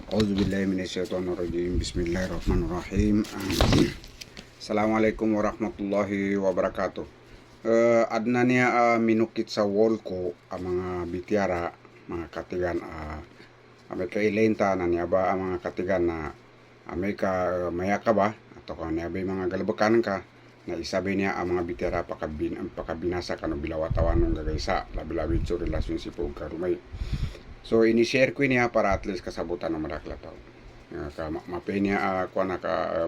Auzubillahiminasyaitonirrajim. Bismillahirrahmanirrahim. Assalamualaikum warahmatullahi wabarakatuh. Adna niya minukit sa wall ko ang mga bitiara, mga katigan. May kailenta na niya ba ang mga katigan na may ka maya ka ba? Atau ka niya ba mga galabakan ka na isabi niya ang mga bitiara pakabinasa ka no bilawatawan ng gagaysa labi-labi sa relationship o karumay. So ini-share ko niya para at least kasabutan ng madaklataw. Mapay niya kuha na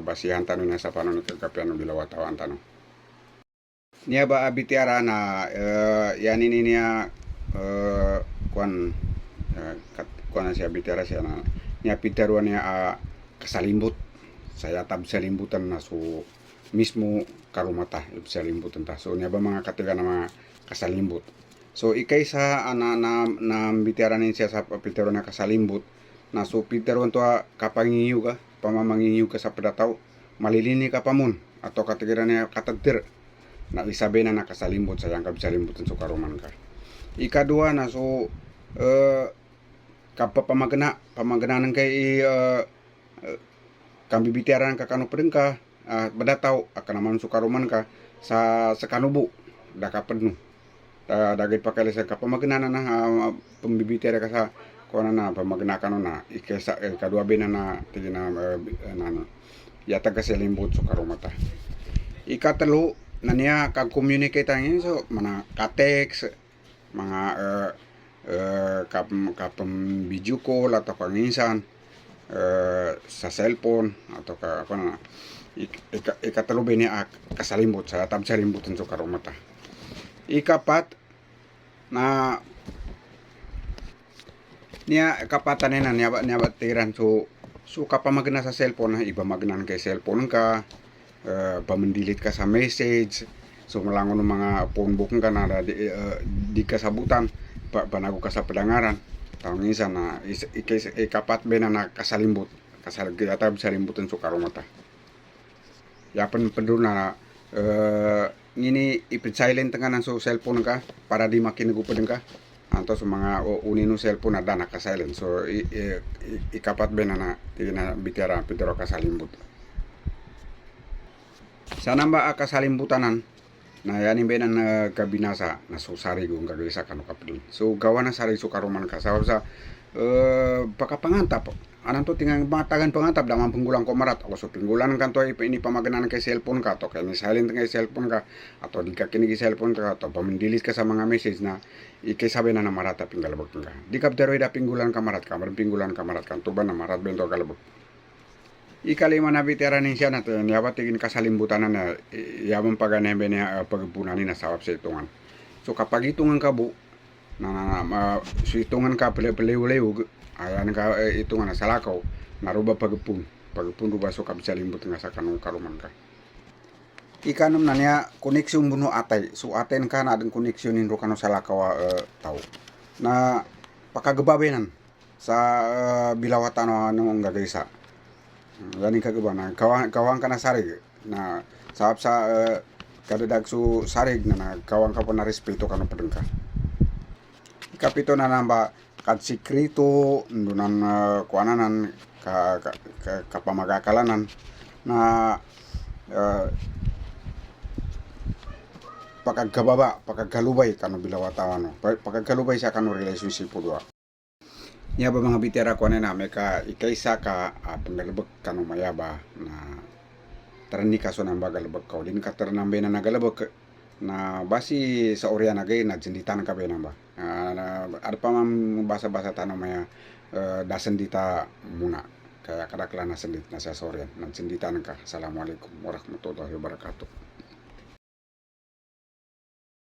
basihan tanong niya sa paano nagkakapian ng bilawatawan tanong. Niya ba bitiara na yan ini niya kuan na siya bitiara siya na niya pitaruan niya kasalimbot. Saya tab salimbutan na so mismo karumata salimbutan ta. So niya ba mga katiga na mga kasalimbot. So ikay sa na bitiaran siya sa pitero na kasalimbot na so pitero to kapangingiw ka pamamangingiw ka sa pedataw malilini ka pamon ato katigiran niya katagtir na isabi na nakasalimbot sa yang kabisalimbutan so karuman ka. Ikadua na so pamagana kay kang bibitiaran ka kanu pedeng ka badataw akan naman so karuman ka sa kanubo da ka pedno dagay pakali sa kapamagana na pambibitera ka sa kuana na pamagana na ikesa kadua bina na tigina yata ka selimbot so karumata. Ikatelo na niya kag-communicate ang so mana ka-text mga kapam video call atau kanginsan sa cellphone atau ka apa na ikatelo bina kasalimbot sa tab salimbutan so karumata. Ikapat na niya kapatan na niya tiran so kapamagana sa cellphone na iba magnan kay cellphone ka pamandilit ka sa message so malangon ng mga phone book ka na di kasabutan panago ka sa padangaran tawag isa na ikapat ba na kasalimbot kasatab salimbutan so karumata yapan pedro na ini ipin-silent nga ng so cellphone ka para di makinagupad ka anto sa mga unino cellphone na naka-silent so ikapat ba na tigina bitiara pitero kasalimbut sana ba kasalimbutanan na yanin ba na kabinasa na so sari kung gagawisa ka no kapil so gawa na sari so karuman ka sa pakapangantap anan to tingang matagan pangantap daman penggulang ko marat ako so penggulan kan to ini pamaganan kay cellphone ka to kay ni silent kay cellphone ka atau di ka kini cellphone ka atau pamandilis ka sa mga message na ikay sabi na marata pinggalabot ka di ka pero ida penggulan ka marat ka penggulan ka marat kan tuban na marat bento kalabot ikalima na bitera nin siya na to yabat tigin kasalimbutan na yabang paganen ba niya pagpunan ni nasawap sa itungan so kapag itungan ka bu na hitungan ka pelew-lew ayan ka hitungan na salakaw naruba pagpun ruba so kabisalimbot nga sa kanong karuman ka. Ikanom na niya koneksyon buno atay so aten ka na adeng koneksyonin ro kano salakaw tao na pakagababenan sa bilawatan ng gagaysa ganing kagaba na kawang ka na sarig na sahab sa kadadag so sarig na kawang ka po na respeto kano padeng ka. Kapito na namba kad sikrito ndunan kuananan kapamagakalanan na pagkagalubay kano bilawatawan no pagkagalubay sa kano relationship po dua niya ba mga bitera kuanan na may ka ikaysa ka panggalubag kano mayaba na tarani kaso nang bagalubag ka din ka taranambe na nagalubag na basi sa Orian agay nagsinditan ka ba ba ada pa man basa-basa tanong maya dasendita muna kaya kadakla na sendit na sa Orian nagsinditan ka. Assalamualaikum warahmatullahi wabarakatuh.